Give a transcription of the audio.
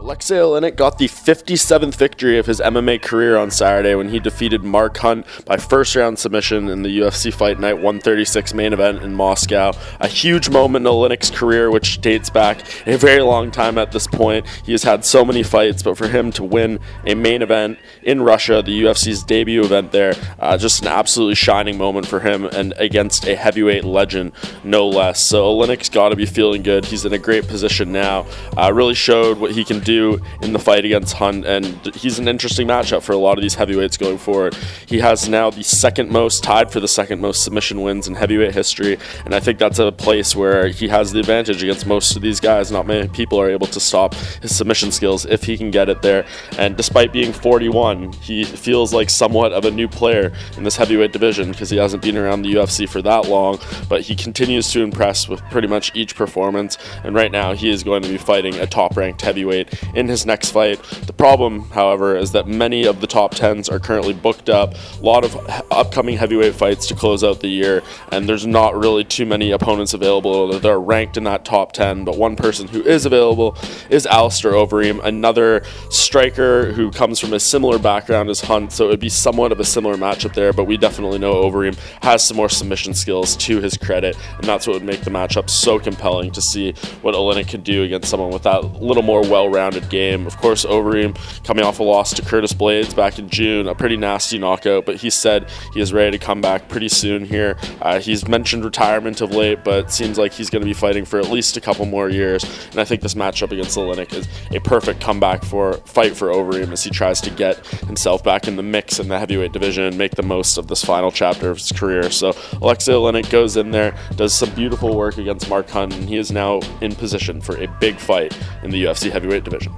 Aleksei Oleinik got the 57th victory of his MMA career on Saturday when he defeated Mark Hunt by first round submission in the UFC Fight Night 136 main event in Moscow. A huge moment in Oleinik's career, which dates back a very long time at this point. He has had so many fights, but for him to win a main event in Russia, the UFC's debut event there, just an absolutely shining moment for him and against a heavyweight legend, no less. So Oleinik's got to be feeling good. He's in a great position now. Really showed what he can do in the fight against Hunt, and he's an interesting matchup for a lot of these heavyweights going forward. He has now the tied for the second most submission wins in heavyweight history, and I think that's a place where he has the advantage against most of these guys. Not many people are able to stop his submission skills if he can get it there, and despite being 41, he feels like somewhat of a new player in this heavyweight division because he hasn't been around the UFC for that long, but he continues to impress with pretty much each performance, and right now he is going to be fighting a top-ranked heavyweight in his next fight. The problem, however, is that many of the top 10s are currently booked up. A lot of upcoming heavyweight fights to close out the year, and there's not really too many opponents available that are ranked in that top 10, but one person who is available is Aleksei Oleinik, another striker who comes from a similar background as Hunt, so it would be somewhat of a similar matchup there, but we definitely know Oleinik has some more submission skills to his credit, and that's what would make the matchup so compelling to see what Oleinik can do against someone with that little more well-rounded game. Of course, Oleinik coming off a loss to Curtis Blades back in June, a pretty nasty knockout, but he said he is ready to come back pretty soon here. He's mentioned retirement of late, but it seems like he's going to be fighting for at least a couple more years, and I think this matchup against Oleinik is a perfect comeback fight for Oleinik as he tries to get himself back in the mix in the heavyweight division and make the most of this final chapter of his career. So Aleksei Oleinik goes in there, does some beautiful work against Mark Hunt, and he is now in position for a big fight in the UFC heavyweight division.